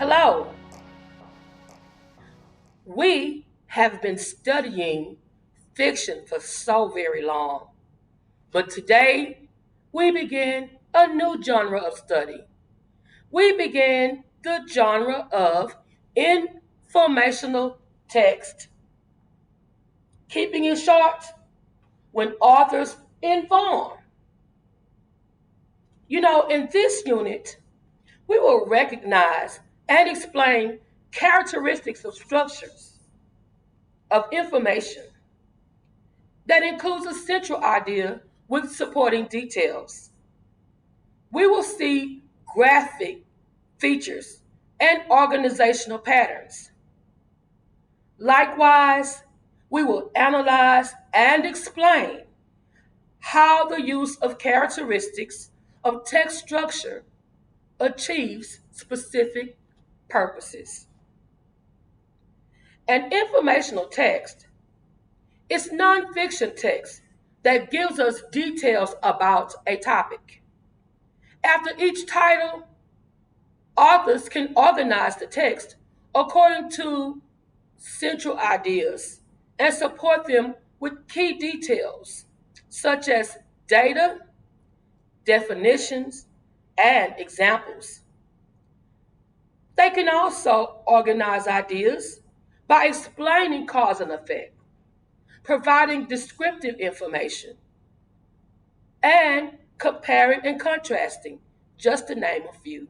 Hello. We have been studying fiction for so very long, but today we begin a new genre of study. We begin the genre of informational text. Keeping it short, when authors inform. In this unit, we will recognize and explain characteristics of structures of information that includes a central idea with supporting details. We will see graphic features and organizational patterns. Likewise, we will analyze and explain how the use of characteristics of text structure achieves specific purposes. An informational text is nonfiction text that gives us details about a topic. After each title, authors can organize the text according to central ideas and support them with key details such as data, definitions, and examples. They can also organize ideas by explaining cause and effect, providing descriptive information, and comparing and contrasting, just to name a few.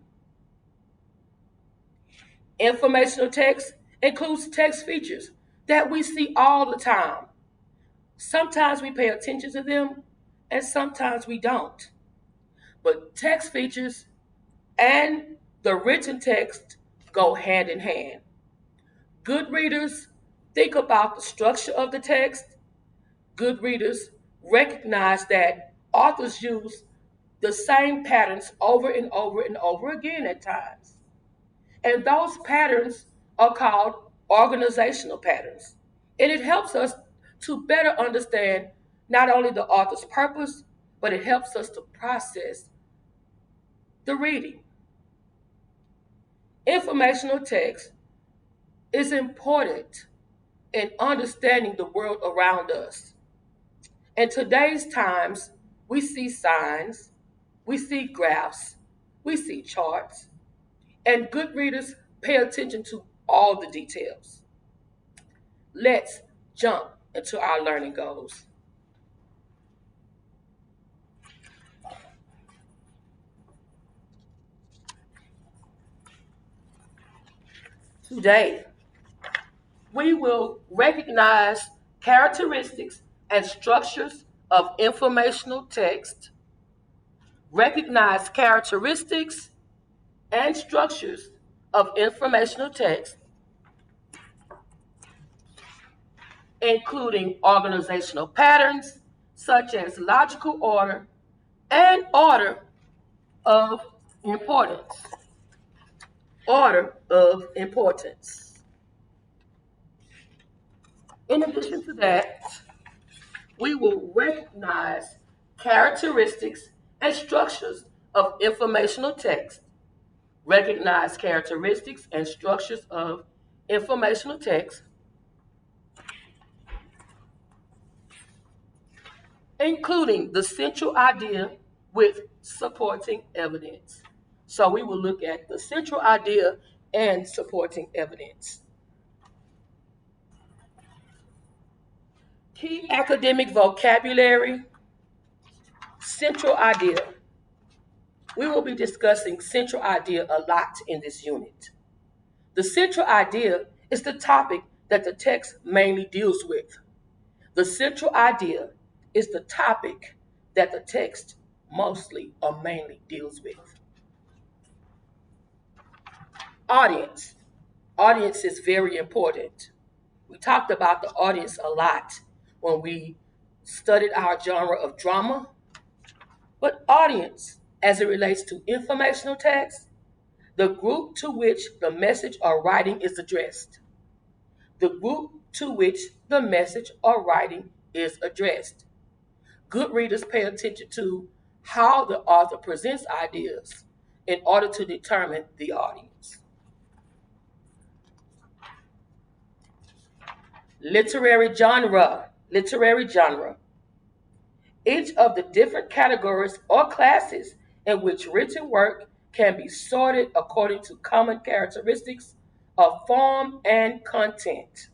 Informational text includes text features that we see all the time. Sometimes we pay attention to them, and sometimes we don't. But text features and the written text go hand in hand. Good readers think about the structure of the text. Good readers recognize that authors use the same patterns over and over and over again at times. And those patterns are called organizational patterns. And it helps us to better understand not only the author's purpose, but it helps us to process the reading. Informational text is important in understanding the world around us. In today's times, we see signs, we see graphs, we see charts, and good readers pay attention to all the details. Let's jump into our learning goals. Today, we will recognize characteristics and structures of informational text, recognize characteristics and structures of informational text, including organizational patterns such as logical order and order of importance. Order of importance. In addition to that, we will recognize characteristics and structures of informational text, recognize characteristics and structures of informational text, including the central idea with supporting evidence. So we will look at the central idea and supporting evidence. Key academic vocabulary, central idea. We will be discussing central idea a lot in this unit. The central idea is the topic that the text mainly deals with. The central idea is the topic that the text mostly or mainly deals with. Audience. Audience is very important. We talked about the audience a lot when we studied our genre of drama. But audience, as it relates to informational text, the group to which the message or writing is addressed. The group to which the message or writing is addressed. Good readers pay attention to how the author presents ideas in order to determine the audience. Literary genre. Literary genre. Each of the different categories or classes in which written work can be sorted according to common characteristics of form and content.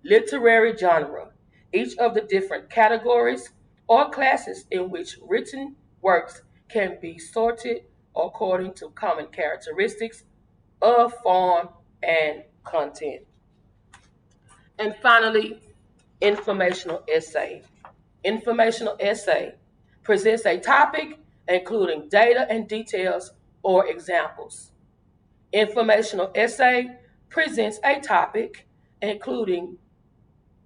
Literary genre. Each of the different categories or classes in which written works can be sorted according to common characteristics of form and content. And finally, informational essay. Informational essay presents a topic including data and details or examples. Informational essay presents a topic including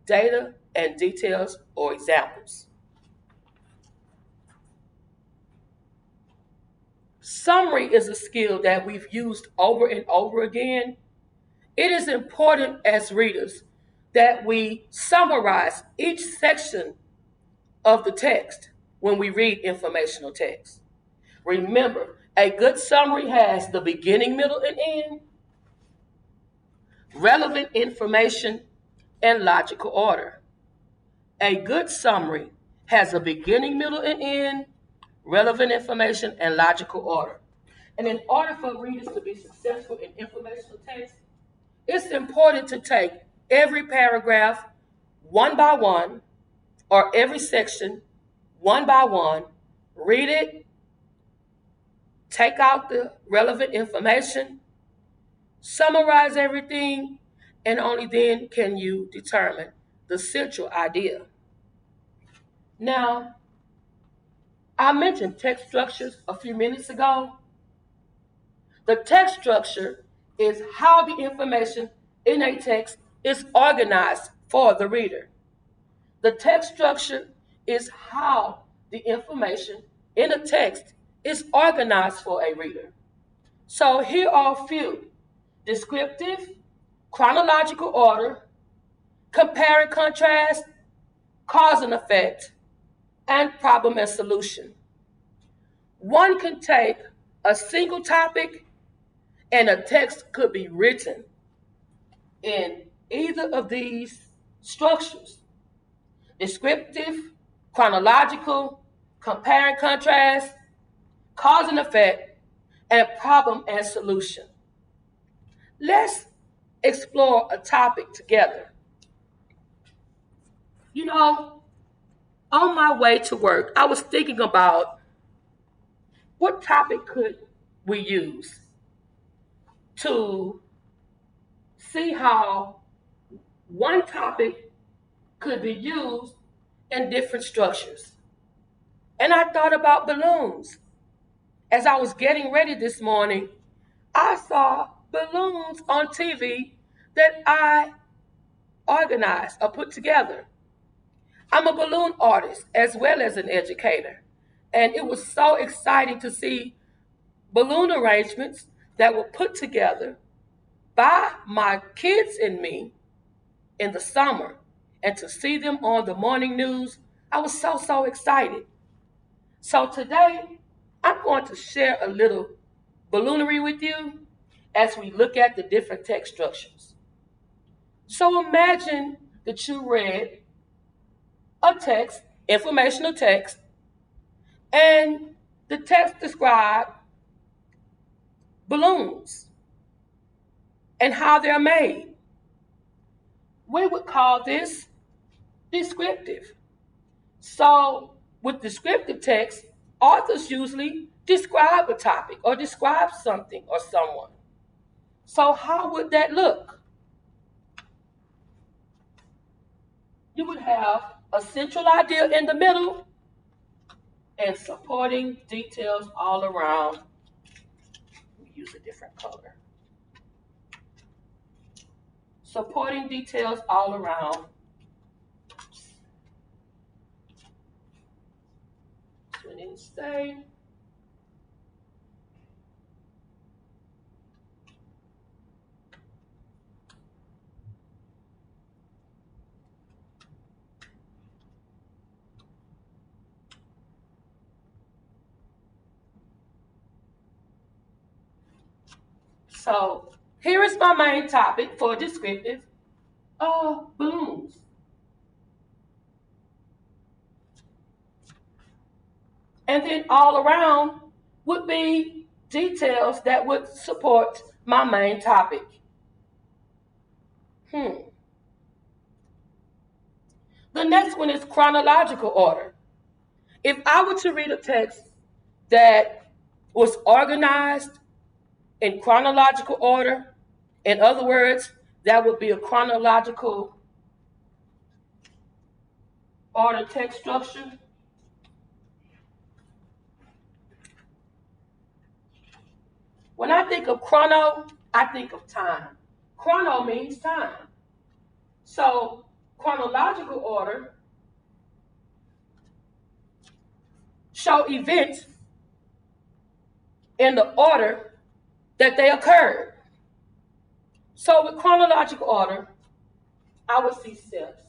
data and details or examples. Summary is a skill that we've used over and over again. It is important as readers that we summarize each section of the text when we read informational text. Remember, a good summary has the beginning, middle, and end, relevant information, and logical order. A good summary has a beginning, middle, and end, relevant information, and logical order. And in order for readers to be successful in informational text, it's important to take every paragraph one by one or every section one by one, read it, take out the relevant information, summarize everything, and only then can you determine the central idea. Now, I mentioned text structures a few minutes ago. The text structure is how the information in a text is organized for the reader. The text structure is how the information in a text is organized for a reader. So here are a few: descriptive, chronological order, compare and contrast, cause and effect, and problem and solution. One can take a single topic and a text could be written in either of these structures: descriptive, chronological, compare and contrast, cause and effect, and problem and solution. Let's explore a topic together. You know, on my way to work, I was thinking about what topic could we use to see how one topic could be used in different structures. And I thought about balloons. As I was getting ready this morning, I saw balloons on TV that I organized or put together. I'm a balloon artist as well as an educator. And it was so exciting to see balloon arrangements that were put together by my kids and me in the summer, and to see them on the morning news. I was so excited. So today, I'm going to share a little balloonery with you as we look at the different text structures. So imagine that you read a text, informational text, and the text described balloons and how they're made. We would call this descriptive. So with descriptive text, authors usually describe a topic or describe something or someone. So how would that look? You would have a central idea in the middle and supporting details all around. We use a different color. Supporting details all around. So we didn't stay. So here is my main topic for descriptive balloons. And then all around would be details that would support my main topic. The next one is chronological order. If I were to read a text that was organized in chronological order, in other words, that would be a chronological order text structure. When I think of chrono, I think of time. Chrono means time. So chronological order show events in the order that they occurred. So with chronological order, I would see steps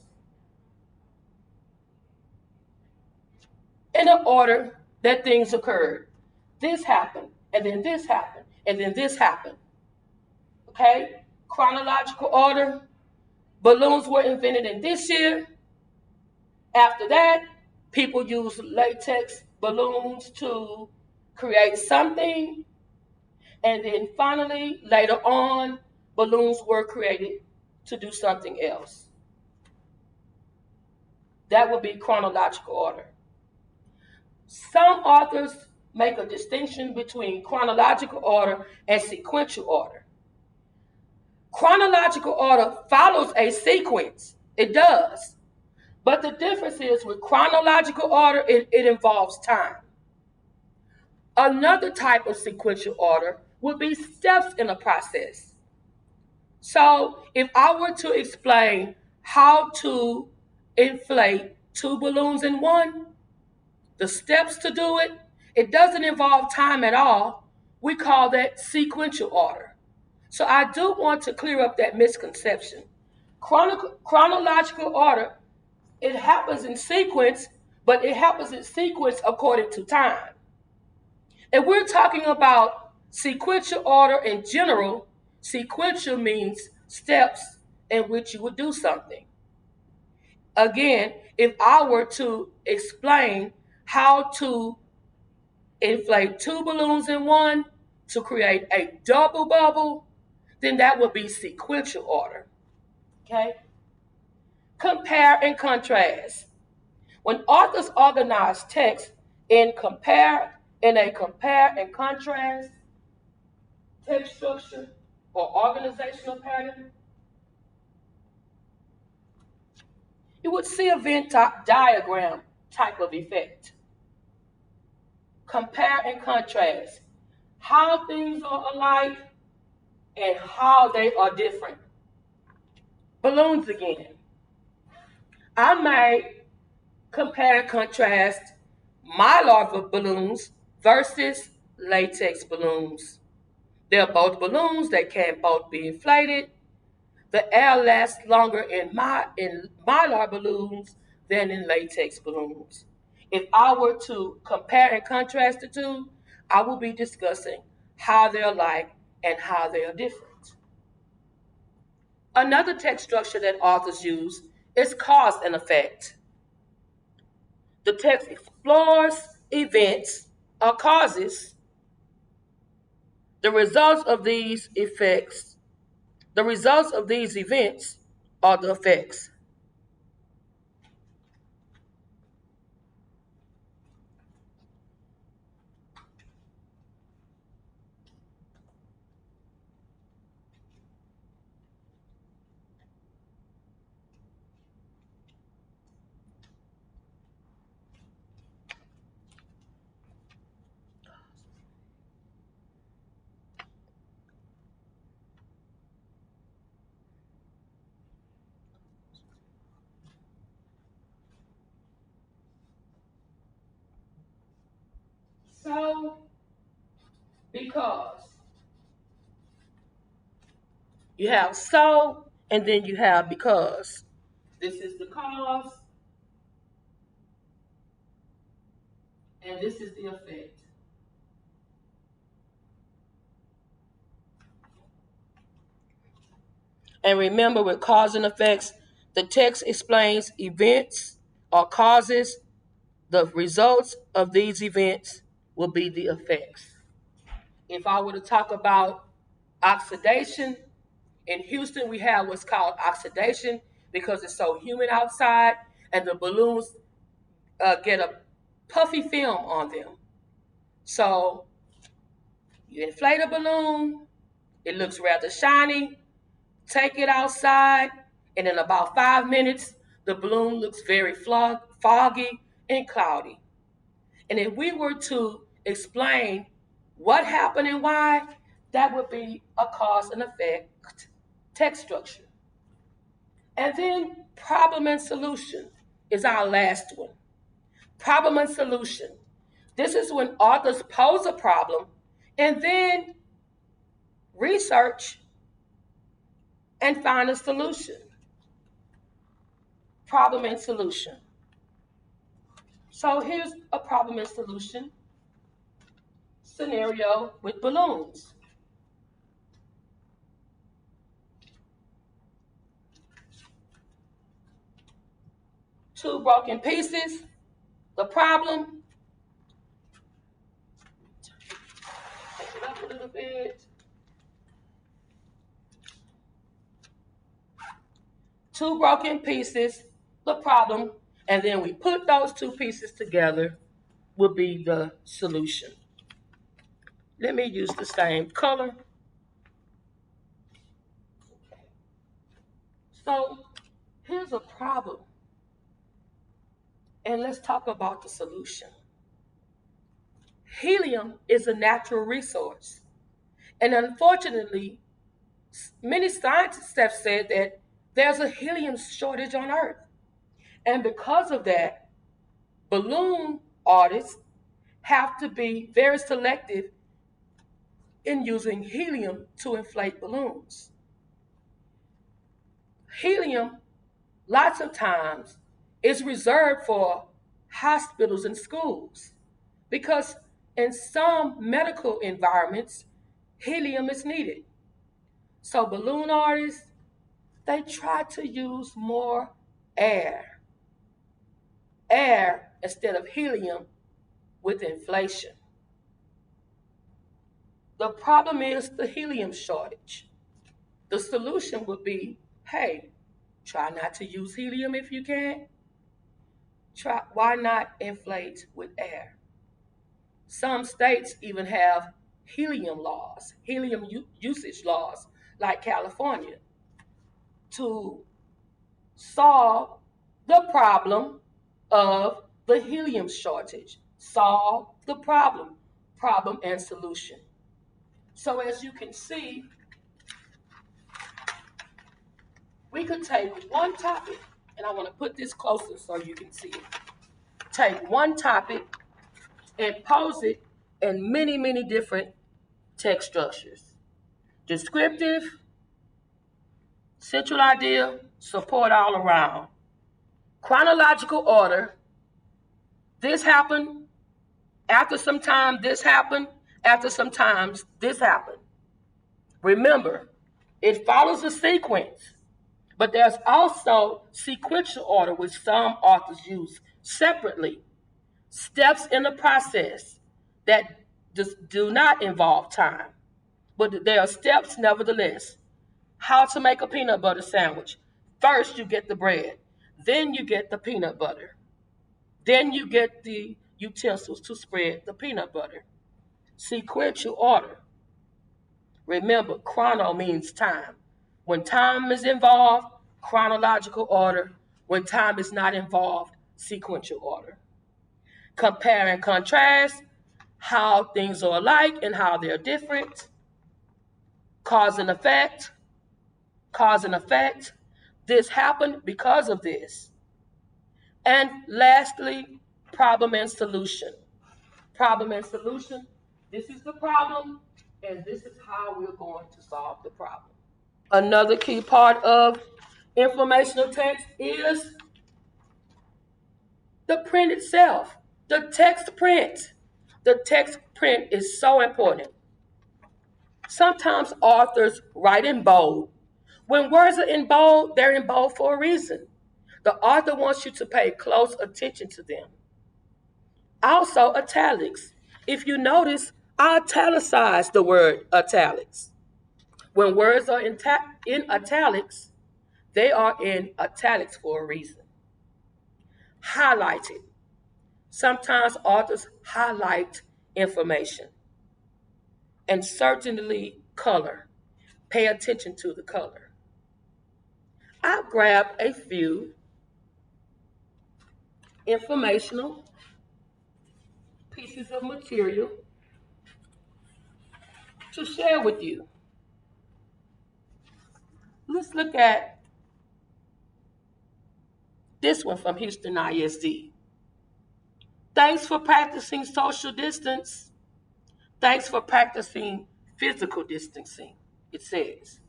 in the order that things occurred. This happened, and then this happened, and then this happened. Okay? Chronological order. Balloons were invented in this year. After that, people used latex balloons to create something. And then finally, later on, balloons were created to do something else. That would be chronological order. Some authors make a distinction between chronological order and sequential order. Chronological order follows a sequence. It does. But the difference is with chronological order, it involves time. Another type of sequential order would be steps in a process. So if I were to explain how to inflate 2 balloons in one, the steps to do it, it doesn't involve time at all. We call that sequential order. So I do want to clear up that misconception. Chronological order, it happens in sequence, but it happens in sequence according to time. If we're talking about sequential order in general, sequential means steps in which you would do something. Again, if I were to explain how to inflate 2 balloons in one to create a double bubble, then that would be sequential order. Okay? Compare and contrast. When authors organize text in a compare and contrast text structure or organizational pattern, you would see a Venn diagram type of effect. Compare and contrast how things are alike and how they are different. Balloons again. I may compare and contrast mylar balloons versus latex balloons. They're both balloons, they can both be inflated. The air lasts longer in mylar balloons than in latex balloons. If I were to compare and contrast the two, I will be discussing how they're alike and how they are different. Another text structure that authors use is cause and effect. The text explores events or causes. The results of these events are the effects. So, because you have so, and then you have because. This is the cause, and this is the effect. And remember, with cause and effects, the text explains events or causes. The results of these events will be the effects. If I were to talk about oxidation, in Houston we have what's called oxidation because it's so humid outside and the balloons get a puffy film on them. So you inflate a balloon, it looks rather shiny, take it outside, and in about 5 minutes, the balloon looks very foggy and cloudy. And if we were to explain what happened and why, that would be a cause and effect text structure. And then problem and solution is our last one. Problem and solution. This is when authors pose a problem and then research and find a solution. Problem and solution. So here's a problem and solution scenario with balloons. Two broken pieces. The problem. Take it up a little bit. Two broken pieces, the problem, and then we put those two pieces together will be the solution. Let me use the same color. So here's a problem. And let's talk about the solution. Helium is a natural resource. And unfortunately, many scientists have said that there's a helium shortage on Earth. And because of that, balloon artists have to be very selective in using helium to inflate balloons. Helium, lots of times, is reserved for hospitals and schools because in some medical environments, helium is needed. So balloon artists, they try to use more air instead of helium with inflation. The problem is the helium shortage. The solution would be, hey, try not to use helium if you can. Why not inflate with air? Some states even have helium laws, helium usage laws, like California, to solve the problem of the helium shortage. Solve the problem and solution. So as you can see, we could take one topic, and I want to put this closer so you can see it. Take one topic and pose it in many, many different text structures. Descriptive, central idea, support all around. Chronological order, this happened, after some time this happened, after some time this happened. Remember, it follows a sequence, but there's also sequential order, which some authors use separately. Steps in the process that just do not involve time, but there are steps nevertheless. How to make a peanut butter sandwich. First, you get the bread. Then you get the peanut butter. Then you get the utensils to spread the peanut butter. Sequential order. Remember, chrono means time. When time is involved, chronological order. When time is not involved, sequential order. Compare and contrast, how things are alike and how they're different. Cause and effect. Cause and effect. This happened because of this. And lastly, problem and solution. Problem and solution. This is the problem, and this is how we're going to solve the problem. Another key part of informational text is the print itself, the text print. The text print is so important. Sometimes authors write in bold. When words are in bold, they're in bold for a reason. The author wants you to pay close attention to them. Also, italics. If you notice, I italicize the word italics. When words are in italics, they are in italics for a reason. Highlighted. Sometimes authors highlight information. And certainly color. Pay attention to the color. I grabbed a few informational pieces of material to share with you. Let's look at this one from Houston ISD. Thanks for practicing social distance. Thanks for practicing physical distancing, it says.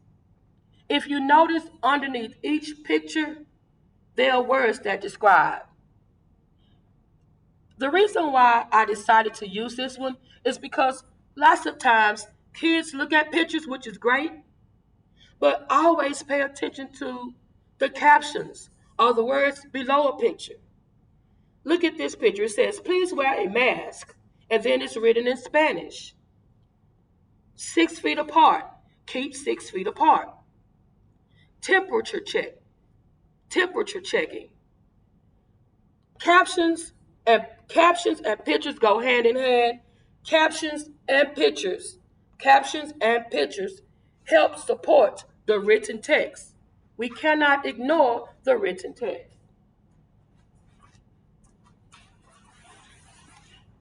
If you notice underneath each picture, there are words that describe. The reason why I decided to use this one is because lots of times kids look at pictures, which is great, but always pay attention to the captions or the words below a picture. Look at this picture. It says, please wear a mask. And then it's written in Spanish. 6 feet apart. Keep 6 feet apart. Temperature check. Temperature checking. Captions and pictures go hand in hand. Captions and pictures help support the written text. We cannot ignore the written text.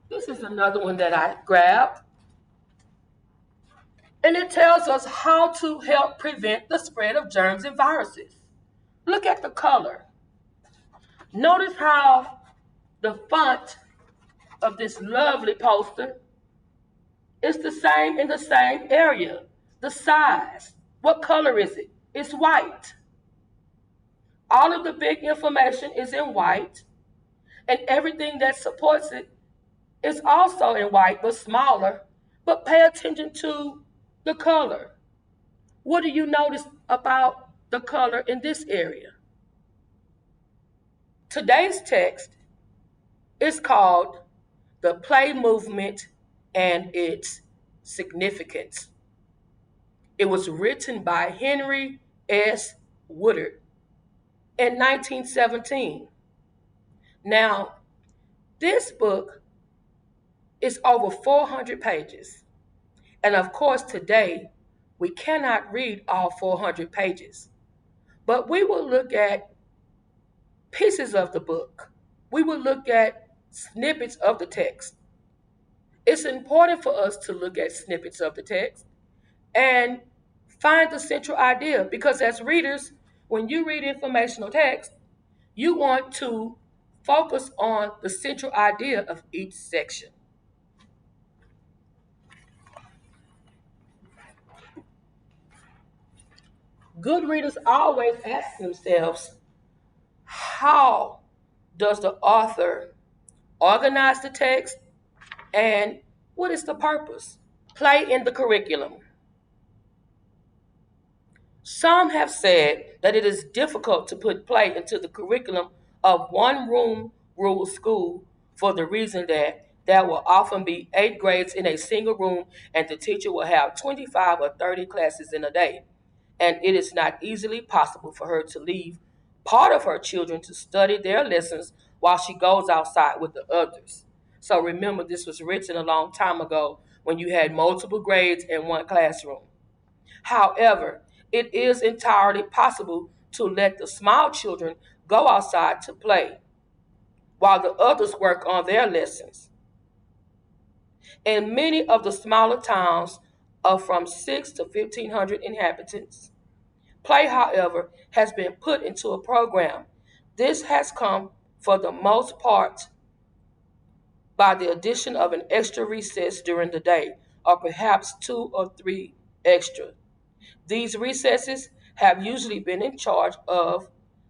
This is another one that I grabbed. And it tells us how to help prevent the spread of germs and viruses. Look at the color. Notice how the font of this lovely poster is the same in the same area. The size. What color is it? It's white. All of the big information is in white, and everything that supports it is also in white, but smaller. But pay attention to the color. What do you notice about the color in this area? Today's text is called The Play Movement and Its Significance. It was written by Henry S. Woodard in 1917. Now, this book is over 400 pages. And of course, today, we cannot read all 400 pages. But we will look at pieces of the book. We will look at snippets of the text. It's important for us to look at snippets of the text and find the central idea, because as readers, when you read informational text, you want to focus on the central idea of each section. Good readers always ask themselves, how does the author organize the text, and what is the purpose? Play in the curriculum. Some have said that it is difficult to put play into the curriculum of one-room rural school for the reason that there will often be 8 grades in a single room and the teacher will have 25 or 30 classes in a day. And it is not easily possible for her to leave part of her children to study their lessons while she goes outside with the others. So remember, this was written a long time ago when you had multiple grades in one classroom. However, it is entirely possible to let the small children go outside to play while the others work on their lessons. In many of the smaller towns of from 6 to 1,500 inhabitants, play, however, has been put into a program. This has come for the most part by the addition of an extra recess during the day, or perhaps 2 or 3 extra. These recesses have usually been in charge of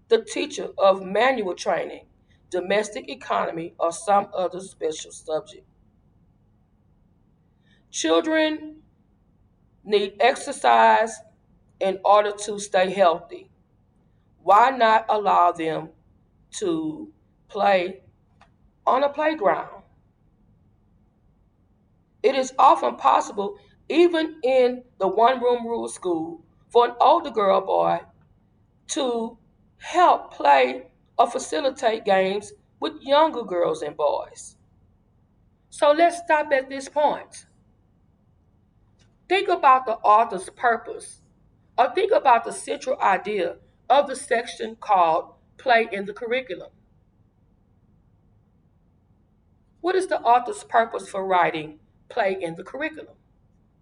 the teacher of manual training, domestic economy, or some other special subject. Children need exercise in order to stay healthy. Why not allow them to play on a playground? It is often possible, even in the one-room rule school, for an older girl or boy to help play or facilitate games with younger girls and boys. So let's stop at this point. Think about the author's purpose, or think about the central idea of the section called Play in the Curriculum. What is the author's purpose for writing Play in the Curriculum?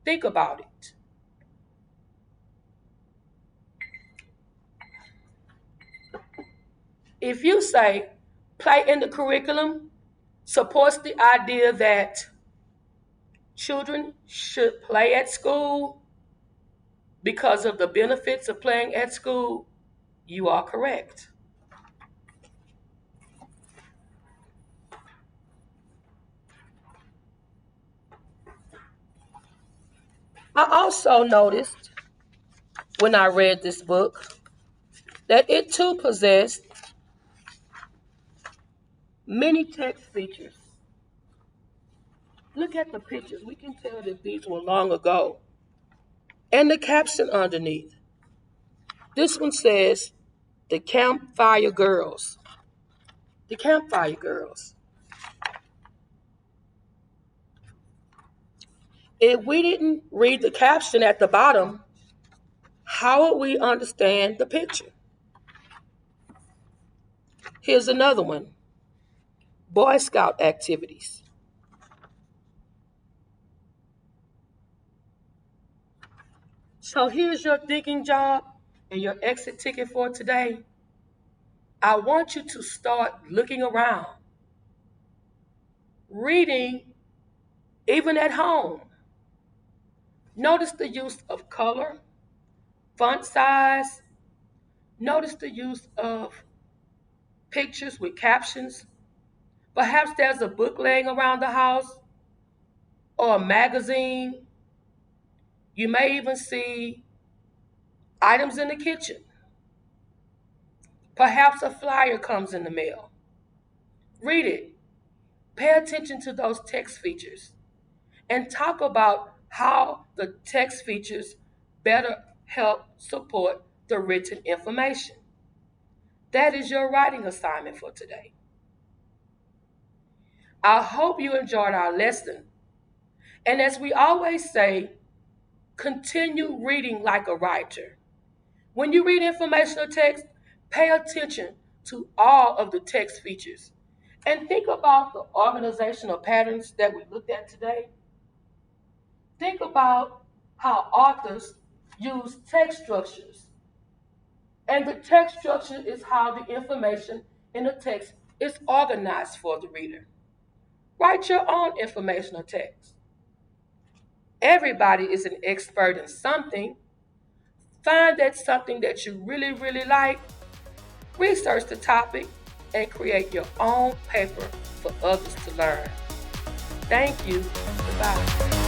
Think about it. If you say Play in the Curriculum supports the idea that children should play at school because of the benefits of playing at school, you are correct. I also noticed when I read this book that it too possessed many text features. Look at the pictures. We can tell that these were long ago. And the caption underneath. This one says, The Campfire Girls. The Campfire Girls. If we didn't read the caption at the bottom, how would we understand the picture? Here's another one. Boy Scout activities. So here's your thinking job and your exit ticket for today. I want you to start looking around, reading even at home. Notice the use of color, font size. Notice the use of pictures with captions. Perhaps there's a book laying around the house or a magazine. You may even see items in the kitchen. Perhaps a flyer comes in the mail. Read it. Pay attention to those text features and talk about how the text features better help support the written information. That is your writing assignment for today. I hope you enjoyed our lesson. And as we always say, continue reading like a writer. When you read informational text, pay attention to all of the text features and think about the organizational patterns that we looked at today. Think about how authors use text structures. And the text structure is how the information in the text is organized for the reader. Write your own informational text. Everybody is an expert in something. Find that something that you really, really like. Research the topic and create your own paper for others to learn. Thank you. Goodbye.